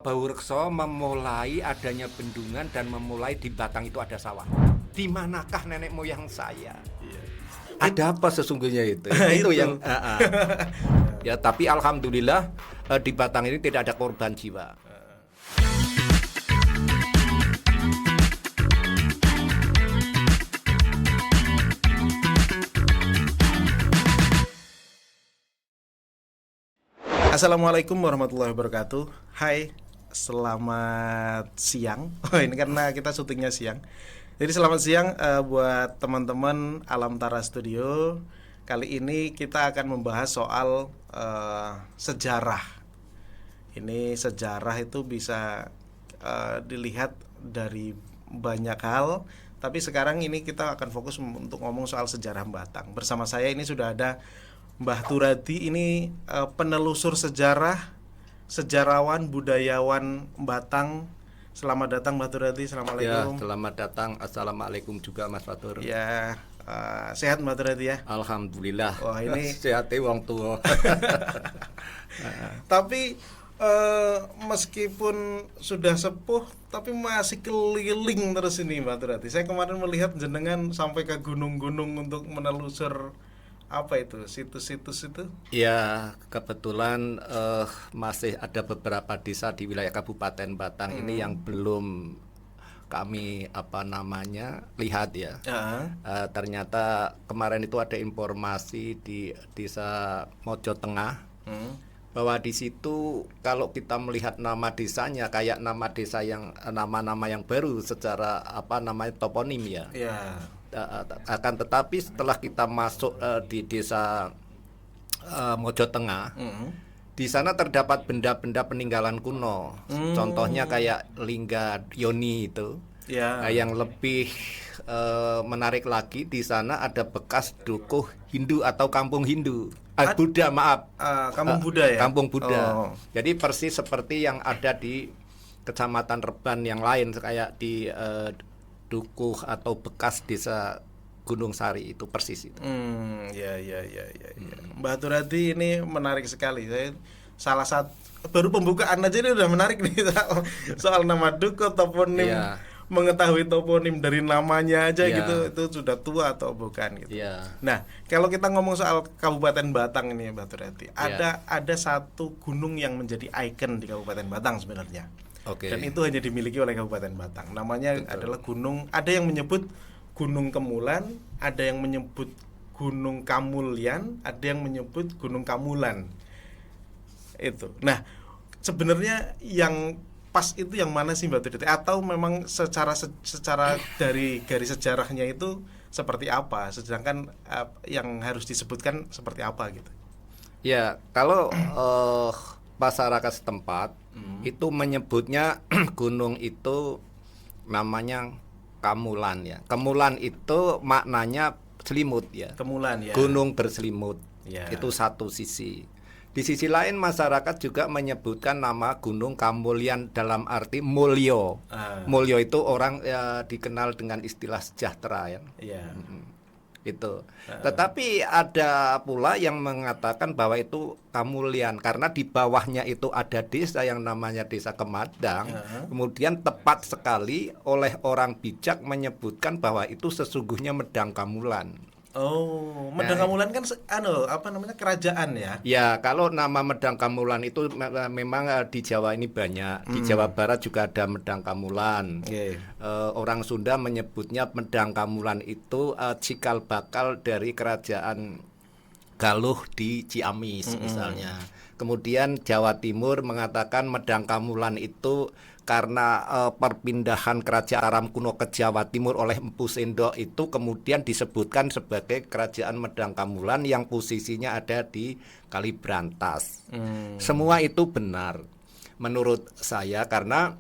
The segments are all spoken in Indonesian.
Baurekso memulai adanya bendungan dan memulai di Batang itu ada sawah. Di manakah nenek moyang saya? Iya. Ada apa sesungguhnya itu? Itu. yang ya, tapi alhamdulillah di Batang ini tidak ada korban jiwa. Assalamualaikum warahmatullahi wabarakatuh. Hai, selamat siang. Oh, ini karena kita syutingnya siang. Jadi selamat siang buat teman-teman Alam Tara Studio. Kali ini kita akan membahas soal sejarah. Ini sejarah itu bisa dilihat dari banyak hal. Tapi sekarang ini kita akan fokus untuk ngomong soal sejarah Batang. Bersama saya ini sudah ada Mbah Turadi, ini penelusur sejarah, sejarawan, budayawan Batang. Selamat datang Mbah Turadi. Assalamualaikum. Ya, selamat datang. Assalamualaikum juga Mas Fatur. Ya, sehat Mbah Turadi ya. Alhamdulillah. Wah, ini sehate wong tua. tapi meskipun sudah sepuh, tapi masih keliling terus ini Mbah Turadi. Saya kemarin melihat jenengan sampai ke gunung-gunung untuk menelusur apa itu, situs-situs itu? Ya, kebetulan masih ada beberapa desa di wilayah Kabupaten Batang ini yang belum kami lihat ya. Ternyata kemarin itu ada informasi di desa Mojo Tengah bahwa di situ kalau kita melihat nama desanya kayak nama desa yang nama-nama yang baru secara toponim ya. Akan tetapi setelah kita masuk di desa Mojo Tengah, di sana terdapat benda-benda peninggalan kuno. Contohnya kayak lingga Yoni itu. Yang lebih menarik lagi, di sana ada bekas dukuh Hindu atau kampung Hindu. Buddha, maaf. Kampung Buddha ya? Kampung Buddha. Jadi persis seperti yang ada di Kecamatan Reban yang lain, kayak di dukuh atau bekas desa Gunung Sari itu persis itu. Ya. Mbak Turadi, ini menarik sekali. Saya salah satu baru pembukaan aja ini udah menarik nih soal nama dukuh, toponim. Mengetahui toponim dari namanya aja gitu, itu sudah tua atau bukan gitu. Nah, kalau kita ngomong soal Kabupaten Batang ini Mbak Turadi, ada satu gunung yang menjadi ikon di Kabupaten Batang sebenarnya. Dan itu hanya dimiliki oleh Kabupaten Batang. Namanya adalah gunung, ada yang menyebut Gunung Kemulan, ada yang menyebut Gunung Kamulyan, ada yang menyebut Gunung Kamulan. Itu. Nah, sebenarnya yang pas itu yang mana sih Mbak Turadi? Atau memang secara dari garis sejarahnya itu seperti apa? Sedangkan yang harus disebutkan seperti apa gitu? Ya, kalau masyarakat setempat itu menyebutnya gunung itu namanya Kamulan ya. Kemulan itu maknanya selimut ya. Kemulan ya. Gunung berselimut. Itu satu sisi. Di sisi lain masyarakat juga menyebutkan nama Gunung Kamulyan dalam arti mulyo. Mulyo itu orang dikenal dengan istilah sejahtera ya. Itu. Tetapi ada pula yang mengatakan bahwa itu Kamulyan karena di bawahnya itu ada desa yang namanya Desa Kemadang. Kemudian tepat sekali oleh orang bijak menyebutkan bahwa itu sesungguhnya Medang Kamulan. Medang Kamulan kan kerajaan ya? Ya, kalau nama Medang Kamulan itu memang di Jawa ini banyak. Di Jawa Barat juga ada Medang Kamulan. Orang Sunda menyebutnya Medang Kamulan itu cikal bakal dari kerajaan Galuh di Ciamis misalnya. Kemudian Jawa Timur mengatakan Medang Kamulan itu karena perpindahan kerajaan Aram kuno ke Jawa Timur oleh Empu Sendok itu kemudian disebutkan sebagai kerajaan Medang Kamulan yang posisinya ada di Kalibrantas. Semua itu benar menurut saya karena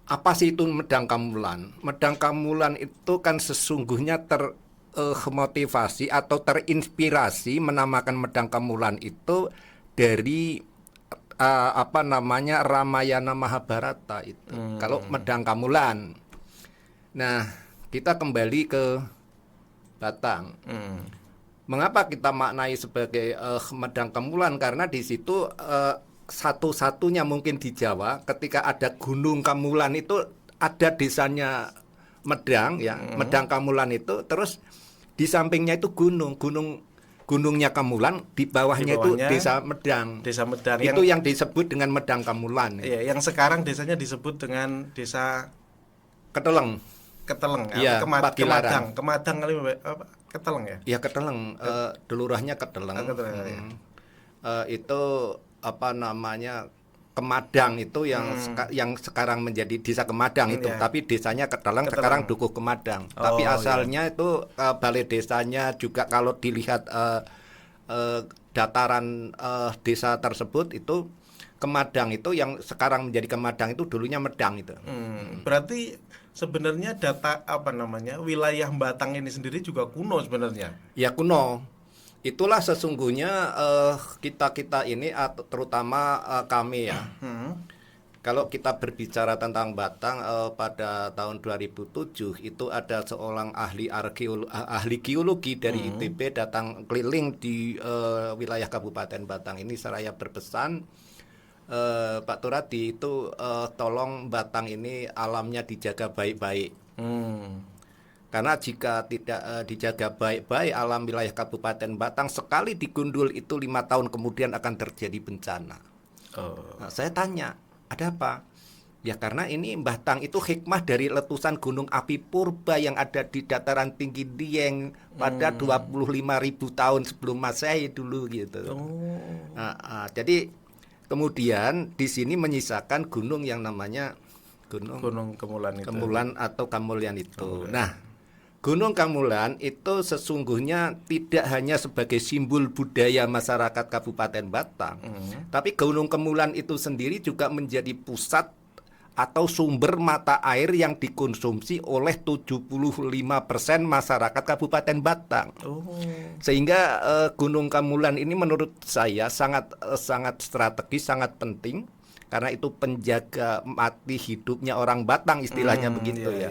apa sih itu Medang Kamulan? Medang Kamulan itu kan sesungguhnya termotivasi atau terinspirasi menamakan Medang Kamulan itu dari Ramayana Mahabharata itu. Kalau Medang Kamulan. Nah, kita kembali ke Batang. Mengapa kita maknai sebagai Medang Kamulan? Karena di situ satu-satunya mungkin di Jawa ketika ada Gunung Kamulan itu ada desanya Medang ya, Medang Kamulan itu, terus di sampingnya itu gunungnya Kamulan, di bawahnya itu Desa Medang. Desa Medang itu yang disebut dengan Medang Kamulan. Iya, yang sekarang desanya disebut dengan Desa Keteleng. Ya, Kemadang kali apa? Keteleng ya? Iya, Keteleng. Lurahnya Keteleng. Itu apa namanya? Kemadang itu yang sekarang menjadi Desa Kemadang itu, tapi desanya Keteleng, sekarang Dukuh Kemadang. Tapi asalnya itu balai desanya juga kalau dilihat dataran desa tersebut itu Kemadang itu yang sekarang menjadi Kemadang itu dulunya Medang itu. Berarti sebenarnya wilayah Batang ini sendiri juga kuno sebenarnya. Ya, kuno. Itulah sesungguhnya kita ini terutama kami ya. Kalau kita berbicara tentang Batang pada tahun 2007 itu ada seorang ahli geologi dari ITB datang keliling di wilayah Kabupaten Batang ini seraya berpesan, Pak Turadi itu tolong Batang ini alamnya dijaga baik-baik. Karena jika tidak dijaga baik-baik alam wilayah Kabupaten Batang, sekali digundul itu 5 tahun kemudian akan terjadi bencana. Nah, saya tanya, ada apa? Ya karena ini Batang itu hikmah dari letusan gunung api purba yang ada di dataran tinggi Dieng pada 25.000 tahun sebelum Masehi dulu gitu. Jadi kemudian di sini menyisakan gunung yang namanya Gunung Kemulan atau Kamulian itu. Nah, Gunung Kamulan itu sesungguhnya tidak hanya sebagai simbol budaya masyarakat Kabupaten Batang, tapi Gunung Kemulan itu sendiri juga menjadi pusat atau sumber mata air yang dikonsumsi oleh 75% masyarakat Kabupaten Batang. Sehingga Gunung Kamulan ini menurut saya sangat strategis, sangat penting karena itu penjaga mati hidupnya orang Batang istilahnya begitu ya.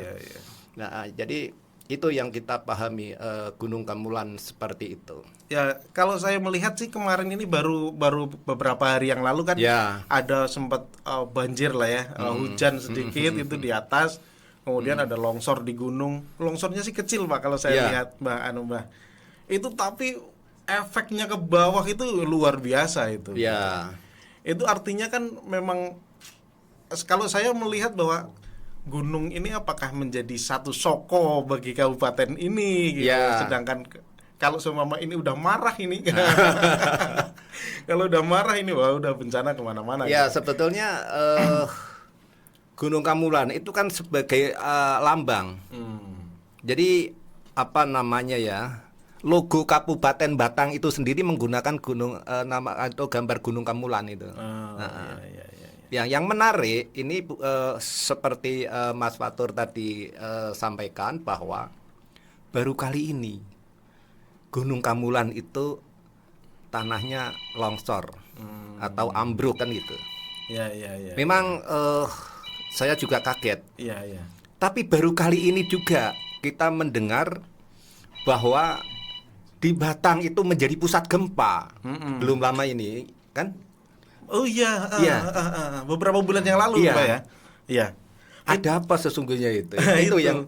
Nah, jadi itu yang kita pahami Gunung Kamulan seperti itu. Ya, kalau saya melihat sih kemarin ini baru beberapa hari yang lalu kan ada sempat banjir lah ya, hujan sedikit itu di atas, kemudian ada longsor di gunung. Longsornya sih kecil Pak kalau saya lihat Mbah. Itu tapi efeknya ke bawah itu luar biasa itu. Itu artinya kan memang kalau saya melihat bahwa gunung ini apakah menjadi satu soko bagi kabupaten ini gitu. Sedangkan kalau seumpama ini udah marah ini kalau udah marah ini udah bencana kemana-mana gitu. Sebetulnya Gunung Kamulan itu kan sebagai lambang. Jadi apa namanya ya, logo Kabupaten Batang itu sendiri menggunakan gunung nama atau gambar Gunung Kamulan itu. Yang menarik ini seperti Mas Fatur tadi sampaikan bahwa baru kali ini Gunung Kamulan itu tanahnya longsor atau ambruk kan gitu. Memang saya juga kaget. Tapi baru kali ini juga kita mendengar bahwa di Batang itu menjadi pusat gempa. Belum lama ini kan. Beberapa bulan yang lalu Pak ya. Ada apa sesungguhnya itu? Itu yang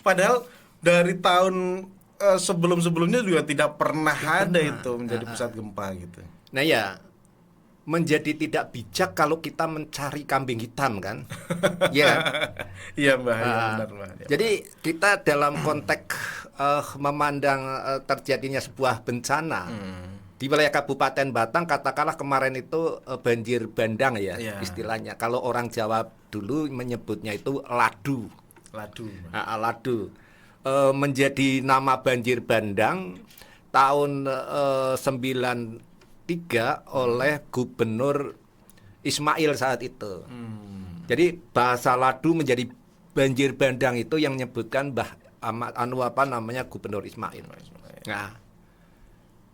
padahal dari tahun sebelum-sebelumnya juga tidak pernah ada itu menjadi pusat gempa gitu. Nah ya, menjadi tidak bijak kalau kita mencari kambing hitam kan. Iya Mbak, benar Mbak. Jadi kita dalam konteks memandang terjadinya sebuah bencana di wilayah Kabupaten Batang, katakanlah kemarin itu banjir bandang ya istilahnya. Kalau orang Jawa dulu menyebutnya itu ladu. Menjadi nama banjir bandang tahun 93 oleh Gubernur Ismail saat itu. Jadi bahasa ladu menjadi banjir bandang itu yang menyebutkan Gubernur Ismail. Nah,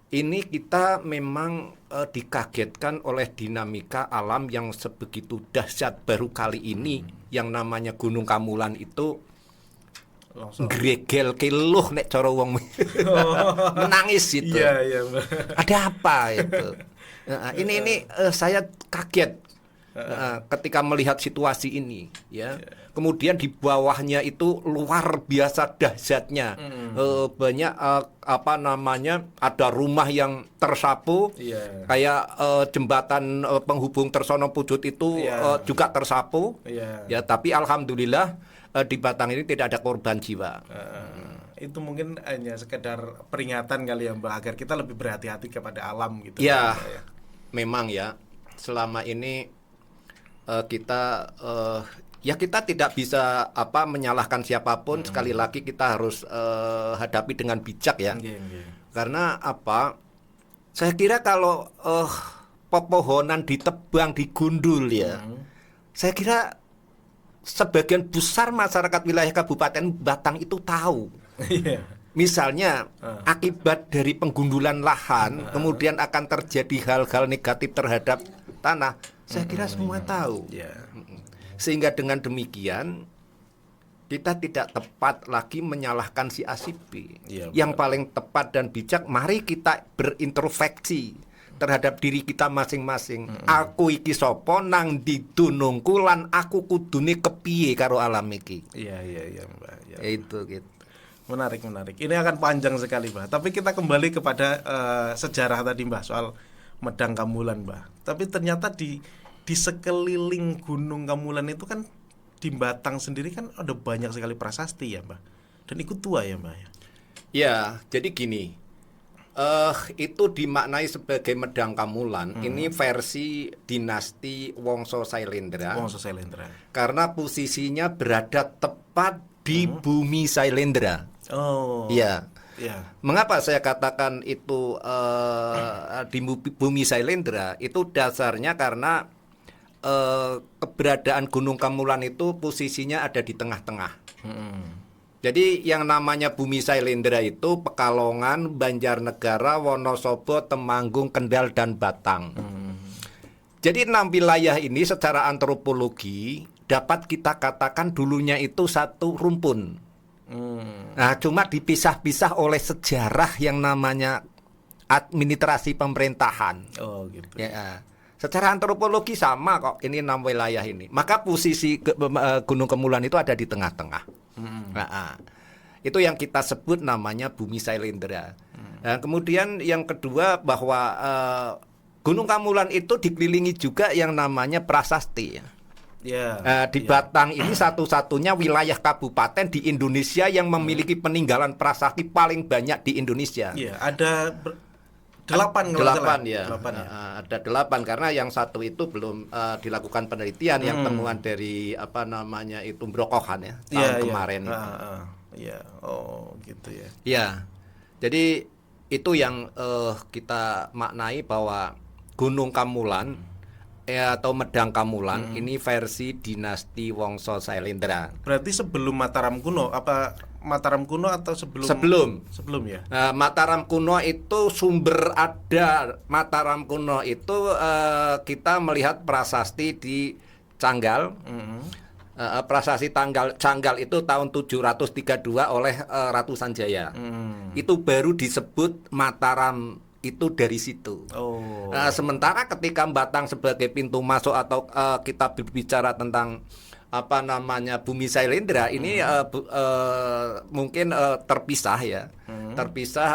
ini kita memang dikagetkan oleh dinamika alam yang sebegitu dahsyat baru kali ini. Yang namanya Gunung Kamulan itu gregel keluh nek cara wong menangis itu. Ada apa itu? Ini saya kaget ketika melihat situasi ini, ya. Kemudian di bawahnya itu luar biasa dahsyatnya. Banyak ada rumah yang tersapu, kayak jembatan penghubung Tersono Pujut itu juga tersapu. Ya, tapi alhamdulillah di Batang ini tidak ada korban jiwa. Itu mungkin hanya sekedar peringatan kali ya Mbak, agar kita lebih berhati-hati kepada alam gitu. Ya, memang ya selama ini kita tidak bisa menyalahkan siapapun. Sekali lagi kita harus hadapi dengan bijak ya. Karena saya kira kalau pepohonan ditebang, digundul ya, saya kira sebagian besar masyarakat wilayah Kabupaten Batang itu tahu. Misalnya akibat dari penggundulan lahan, kemudian akan terjadi hal-hal negatif terhadap tanah. Saya kira semua tahu. Sehingga dengan demikian kita tidak tepat lagi menyalahkan si A si B. Yang paling tepat dan bijak, mari kita berintrospeksi terhadap diri kita masing-masing. Aku iki sapa nang ndi dunungku lan aku kudune kepiye karo alam iki. Iya Mbak. Itu gitu. Menarik. Ini akan panjang sekali Mbak. Tapi kita kembali kepada sejarah tadi Mbak, soal Medang Kamulan Mbak. Tapi ternyata di sekeliling Gunung Kamulan itu kan, di Batang sendiri kan ada banyak sekali prasasti ya Mbak. Dan ikut tua ya Mbak. Ya, jadi gini. Itu dimaknai sebagai Medang Kamulan. Ini versi dinasti Wongso Sailendra. Karena posisinya berada tepat di bumi Sailendra. Iya. Mengapa saya katakan itu di bumi Sailendra? Itu dasarnya karena keberadaan Gunung Kamulan itu posisinya ada di tengah-tengah. Jadi yang namanya bumi Sailendra itu Pekalongan, Banjarnegara, Wonosobo, Temanggung, Kendal, dan Batang. Jadi 6 wilayah ini secara antropologi dapat kita katakan dulunya itu satu rumpun. Nah, cuma dipisah-pisah oleh sejarah yang namanya administrasi pemerintahan. Gitu. Ya, secara antropologi sama kok ini 6 wilayah ini. Maka posisi Gunung Kamulan itu ada di tengah-tengah. Nah, itu yang kita sebut namanya bumi Sailendra. Nah, kemudian yang kedua bahwa Gunung Kamulan itu dikelilingi juga yang namanya prasasti. Di Batang ini satu-satunya wilayah kabupaten di Indonesia yang memiliki peninggalan prasasti paling banyak di Indonesia. Ada 8 ya. Ada 8 karena yang satu itu belum dilakukan penelitian, yang temuan dari itu Brokohan ya tahun kemarin itu. Gitu ya. Ya. Jadi itu yang kita maknai bahwa Gunung Kamulan atau Medang Kamulan ini versi dinasti Wongso Sailendra. Berarti sebelum Mataram kuno, apa Mataram kuno atau sebelum? Sebelum ya. Mataram kuno itu sumber ada. Mataram kuno itu kita melihat prasasti di Canggal. Prasasti Canggal itu tahun 732 oleh Ratu Sanjaya. Itu baru disebut Mataram itu dari situ. Sementara ketika Batang sebagai pintu masuk atau kita berbicara tentang bumi Sailendra ini mungkin terpisah ya. Terpisah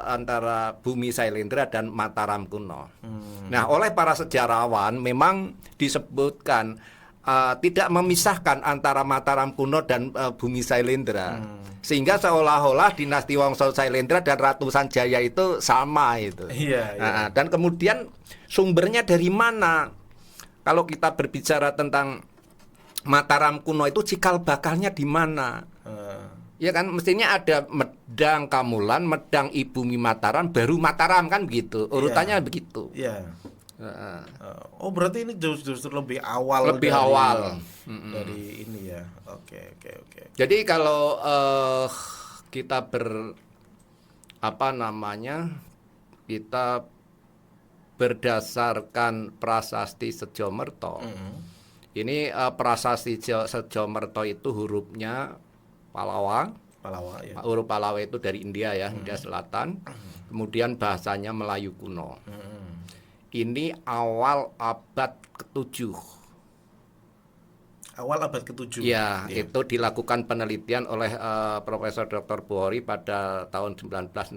antara bumi Sailendra dan Mataram kuno. Nah, oleh para sejarawan memang disebutkan tidak memisahkan antara Mataram kuno dan bumi Sailendra. Sehingga seolah-olah dinasti Wongso Sailendra dan Ratu Sanjaya itu sama itu. Dan kemudian sumbernya dari mana? Kalau kita berbicara tentang Mataram kuno itu cikal bakalnya di mana? Ya kan mestinya ada Medang Kamulan, Medang Ibumi Mataram, baru Mataram kan begitu. Urutannya begitu. Berarti ini justru lebih awal. Dari ini ya. Oke. Jadi kalau kita kita berdasarkan prasasti Sejomerto. Ini prasasti Sejomerto itu hurufnya Palawa. Huruf Palawa itu dari India ya, India Selatan. Kemudian bahasanya Melayu kuno. Ini awal abad ke-7. Awal abad ke-7. Ya, itu dilakukan penelitian oleh Profesor Dr. Buhori pada tahun 1966.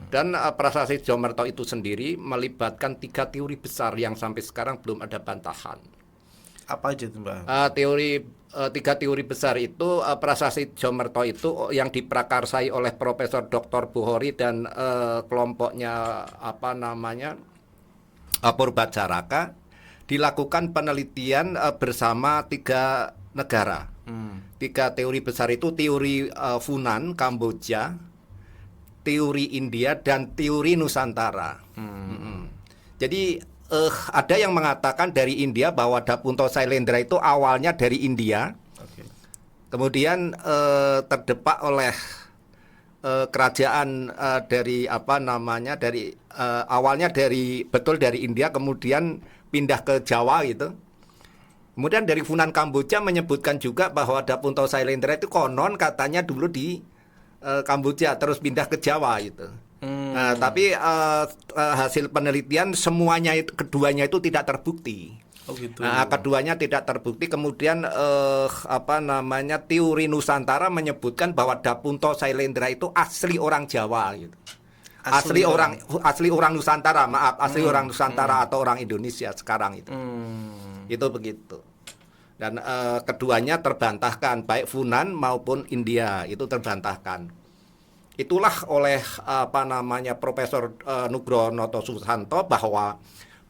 Dan prasasti Jomerto itu sendiri melibatkan 3 teori besar yang sampai sekarang belum ada bantahan. Apa aja itu, Mbak? Tiga teori besar itu prasasti Jomerto itu yang diprakarsai oleh Profesor Dr. Buhori dan kelompoknya Purbacaraka, dilakukan penelitian bersama 3 negara. 3 teori besar itu teori Funan, Kamboja, teori India, dan teori Nusantara. Jadi ada yang mengatakan dari India bahwa Dapunto Sailendra itu awalnya dari India, kemudian terdepak oleh kerajaan dari awalnya dari India, kemudian pindah ke Jawa gitu. Kemudian dari Funan Kamboja menyebutkan juga bahwa Dapunto Sailendra itu konon katanya dulu di Kamboja terus pindah ke Jawa gitu. Tapi hasil penelitian keduanya itu tidak terbukti. Oh gitu. Keduanya tidak terbukti. Kemudian teori Nusantara menyebutkan bahwa Dapunto Sailendra itu asli orang Jawa gitu. Asli orang Nusantara, asli orang Nusantara atau orang Indonesia sekarang itu. Itu begitu. Dan keduanya terbantahkan, baik Funan maupun India itu terbantahkan. Itulah oleh Profesor Nugroho Noto Susanto bahwa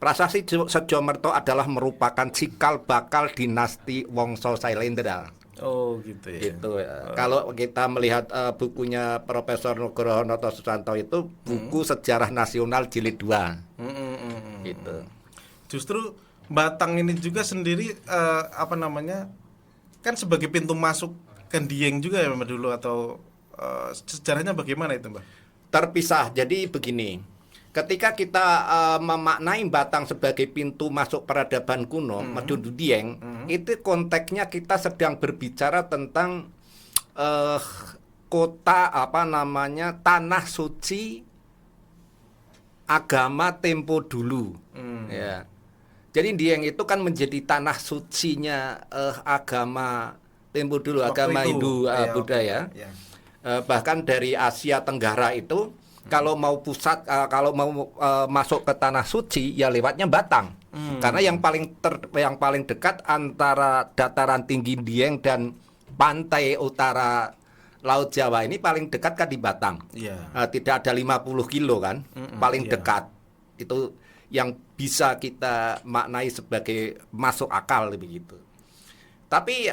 prasasti Sejomerto adalah merupakan cikal bakal dinasti Wongso Sailendra. Oh gitu ya. Gitu. Kalau kita melihat bukunya Profesor Nugroho Noto Susanto itu buku Sejarah Nasional Jilid 2. Gitu. Justru Batang ini juga sendiri kan sebagai pintu masuk ke Dieng juga ya Mbak dulu, atau sejarahnya bagaimana itu Mbak? Terpisah. Jadi begini, ketika kita memaknai Batang sebagai pintu masuk peradaban kuno, Medudu Dieng, itu konteksnya kita sedang berbicara tentang kota tanah suci agama tempo dulu. Ya. Jadi Dieng itu kan menjadi tanah sucinya agama tempo dulu, agama Hindu, Buddha ya. Bahkan dari Asia Tenggara itu kalau mau masuk ke tanah suci ya lewatnya Batang. Karena yang paling dekat antara dataran tinggi Dieng dan pantai utara Laut Jawa ini paling dekat kan di Batang. Tidak ada 50 kilo kan, paling dekat. Itu yang bisa kita maknai sebagai masuk akal begitu. Tapi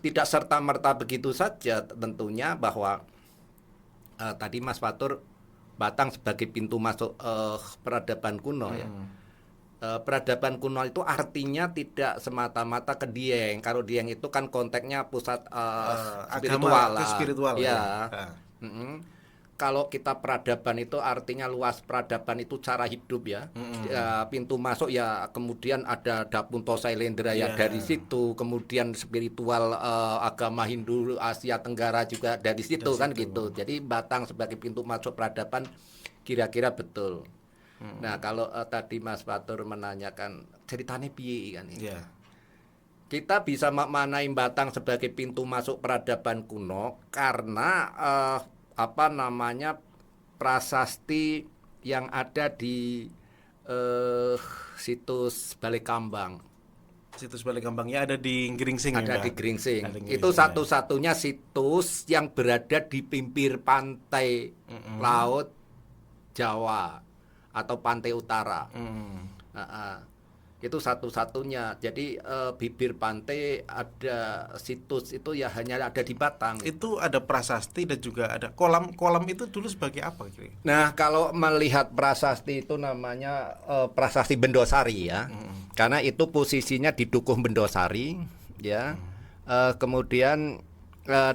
tidak serta-merta begitu saja tentunya, bahwa tadi Mas Fatur Batang sebagai pintu masuk peradaban kuno ya. Peradaban kuno itu artinya tidak semata-mata ke Dieng. Kalau Dieng itu kan konteksnya pusat spiritual ya. Kalau kita peradaban itu artinya luas, peradaban itu cara hidup ya. Pintu masuk ya, kemudian ada Dapunto Sailendra ya dari situ, kemudian spiritual agama Hindu Asia Tenggara juga dari situ kan gitu. Jadi Batang sebagai pintu masuk peradaban kira-kira betul. Nah, kalau tadi Mas Fatur menanyakan ceritanya piye kan ya. Kita bisa memaknai Batang sebagai pintu masuk peradaban kuno karena prasasti yang ada di situs Balekambang. Situs Balekambangnya ada di Gringsing. Ada di Gringsing. Itu satu-satunya situs yang berada di pinggir pantai Laut Jawa atau pantai utara. Itu satu-satunya. Jadi bibir pantai ada situs itu ya hanya ada di Batang. Itu ada prasasti dan juga ada kolam. Kolam itu dulu sebagai apa kira? Nah, kalau melihat prasasti itu namanya prasasti Bendosari ya. Karena itu posisinya di Dukuh Bendosari ya. Kemudian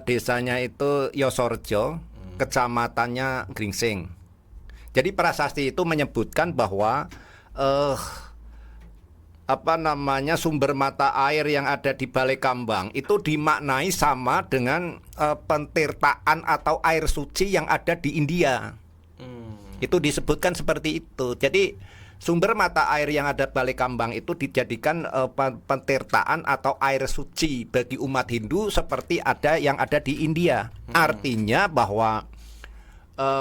desanya itu Yosorjo, kecamatannya Gringsing. Jadi prasasti itu menyebutkan bahwa sumber mata air yang ada di Balekambang itu dimaknai sama dengan pentirtaan atau air suci yang ada di India. Itu disebutkan seperti itu. Jadi sumber mata air yang ada Balai Kambang itu dijadikan pentirtaan atau air suci bagi umat Hindu seperti yang ada di India. Artinya bahwa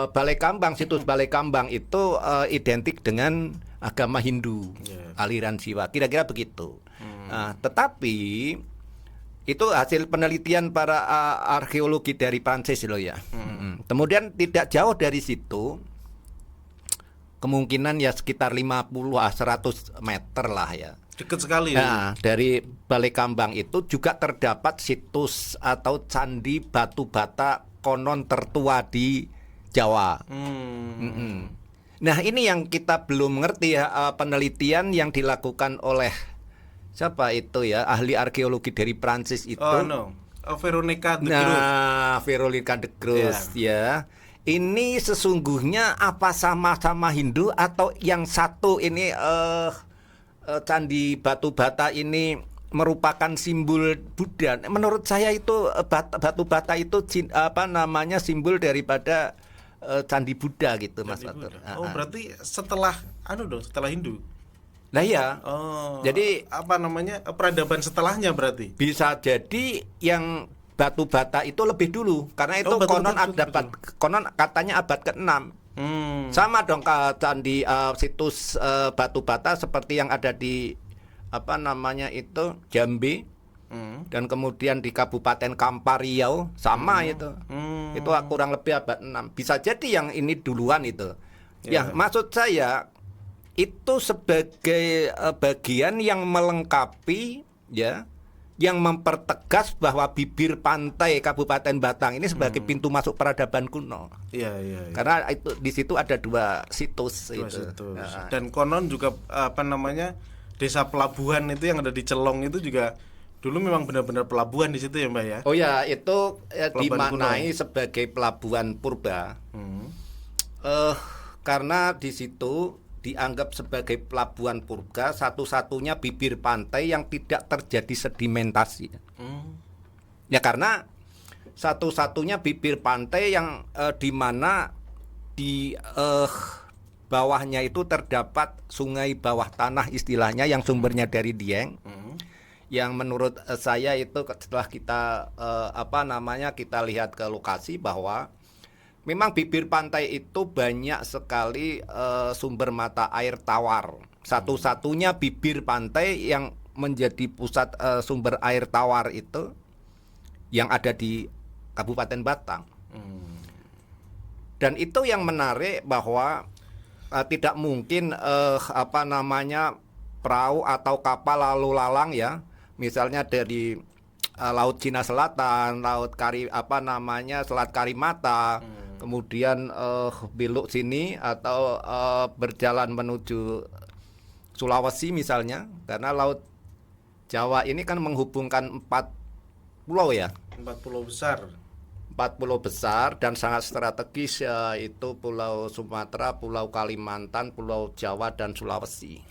Balai Kambang, situs Balai Kambang itu identik dengan agama Hindu, aliran Siwa, kira-kira begitu. Tetapi itu hasil penelitian para arkeologi dari Prancis loh ya. Kemudian tidak jauh dari situ, kemungkinan ya sekitar 50-100 meter lah ya. Dekat sekali. Nah, dari Balai Kambang itu juga terdapat situs atau candi batu bata konon tertua di Jawa. Nah, ini yang kita belum mengerti ya, penelitian yang dilakukan oleh siapa itu ya, ahli arkeologi dari Prancis itu. Veronica de Groot. Nah, Veronica de Groot ya. Ini sesungguhnya apa sama-sama Hindu atau yang satu ini candi batu bata ini merupakan simbol Buddha? Menurut saya itu batu bata itu simbol daripada candi Buddha gitu, Mas Fatur. Oh, berarti setelah setelah Hindu. Nah ya. Jadi peradaban setelahnya berarti. Bisa jadi yang batu bata itu lebih dulu karena itu konon katanya abad ke-6. Sama dong candi situs batu bata seperti yang ada di Jambi. Dan kemudian di Kabupaten Kampar Riau sama itu. Itu kurang lebih abad 6. Bisa jadi yang ini duluan itu. Ya, maksud saya itu sebagai bagian yang melengkapi ya, yang mempertegas bahwa bibir pantai Kabupaten Batang ini sebagai pintu masuk peradaban kuno. Iya. Karena itu di situ ada dua situs. Dan konon juga desa pelabuhan itu yang ada di Celong itu juga dulu memang benar-benar pelabuhan di situ ya, Mbak ya. Oh ya, itu dimaknai sebagai pelabuhan purba. Karena di situ dianggap sebagai pelabuhan purba satu-satunya bibir pantai yang tidak terjadi sedimentasi. Ya karena satu-satunya bibir pantai yang di mana di bawahnya itu terdapat sungai bawah tanah istilahnya yang sumbernya dari Dieng. Yang menurut saya itu setelah kita kita lihat ke lokasi bahwa memang bibir pantai itu banyak sekali sumber mata air tawar. Satu-satunya bibir pantai yang menjadi pusat sumber air tawar itu yang ada di Kabupaten Batang. Dan itu yang menarik bahwa tidak mungkin perahu atau kapal lalu lalang ya, misalnya dari Laut Cina Selatan, Selat Karimata, kemudian belok sini atau berjalan menuju Sulawesi misalnya, karena Laut Jawa ini kan menghubungkan 4 pulau ya. 4 pulau besar. 4 pulau besar dan sangat strategis ya, itu Pulau Sumatera, Pulau Kalimantan, Pulau Jawa dan Sulawesi.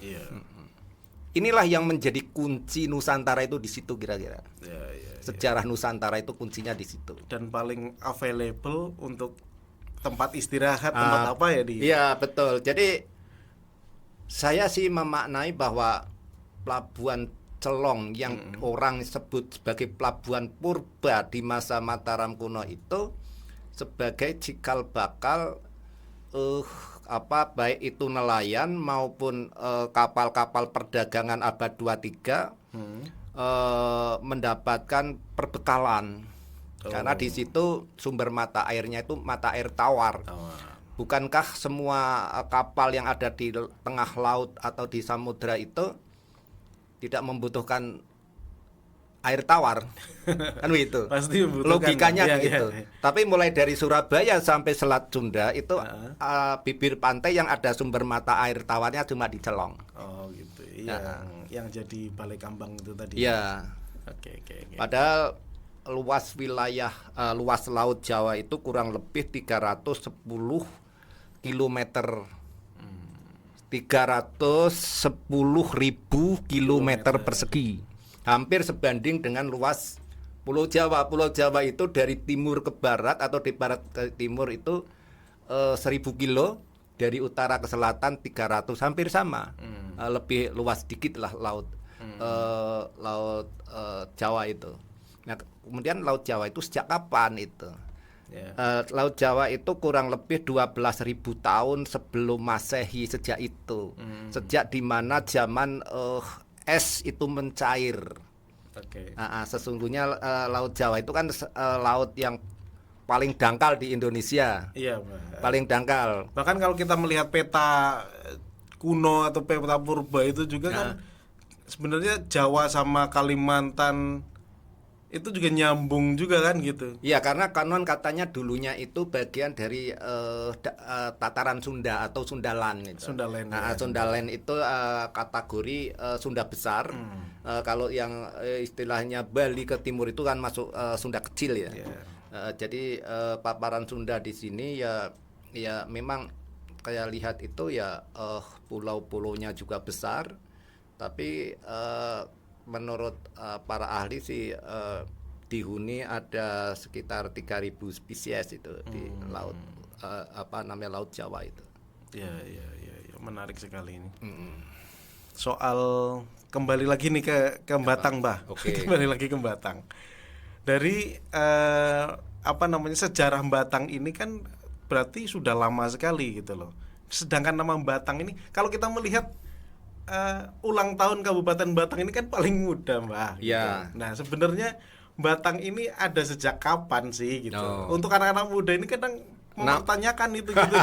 Inilah yang menjadi kunci Nusantara itu di situ kira-kira. Sejarah Nusantara itu kuncinya di situ. Dan paling available untuk tempat istirahat, tempat apa ya di? Iya, betul. Jadi saya sih memaknai bahwa Pelabuhan Celong yang orang sebut sebagai pelabuhan purba di masa Mataram kuno itu sebagai cikal bakal baik itu nelayan maupun kapal-kapal perdagangan abad 23 mendapatkan perbekalan. Karena di situ sumber mata airnya itu mata air tawar. Bukankah semua kapal yang ada di tengah laut atau di samudra itu tidak membutuhkan air tawar? Kan begitu. Pasti logikanya gitu. Tapi mulai dari Surabaya sampai Selat Sunda itu bibir pantai yang ada sumber mata air tawarnya cuma di Celong. Oh gitu. Yang jadi Balai Kambang itu tadi. Iya. Oke. Padahal luas wilayah luas laut Jawa itu kurang lebih 310 kilometer. 310.000 kilometer persegi, hampir sebanding dengan luas Pulau Jawa. Pulau Jawa itu dari timur ke barat atau di barat ke timur itu 1000 kilo, dari utara ke selatan 300 hampir sama. Lebih luas dikit lah laut Jawa itu. Nah, kemudian Laut Jawa itu sejak kapan itu? Laut Jawa itu kurang lebih 12.000 tahun sebelum Masehi sejak itu. Sejak dimana zaman es itu mencair. Sesungguhnya Laut Jawa itu kan laut yang paling dangkal di Indonesia. Iya, Pak. Paling dangkal. Bahkan kalau kita melihat peta kuno atau peta purba itu juga kan sebenarnya Jawa sama Kalimantan itu juga nyambung juga kan gitu. Iya, karena konon katanya dulunya itu bagian dari tataran Sunda atau Sundaland itu. Sundaland. Sundaland itu kategori Sunda besar. Kalau yang istilahnya Bali ke timur itu kan masuk Sunda kecil ya. Jadi paparan Sunda di sini ya memang kayak lihat itu ya pulau-pulaunya juga besar, tapi menurut para ahli sih dihuni ada sekitar 3.000 spesies itu di laut Laut Jawa itu. Ya, menarik sekali ini. Soal kembali lagi nih ke Batang, Mbah. Kembali lagi ke Batang. Dari sejarah Batang ini kan berarti sudah lama sekali gitu loh. Sedangkan nama Batang ini kalau kita melihat ulang tahun Kabupaten Batang ini kan paling muda, Mbak. Iya. Gitu. Nah, sebenarnya Batang ini ada sejak kapan sih gitu? Untuk anak-anak muda ini kadang mempertanyakan itu gitu.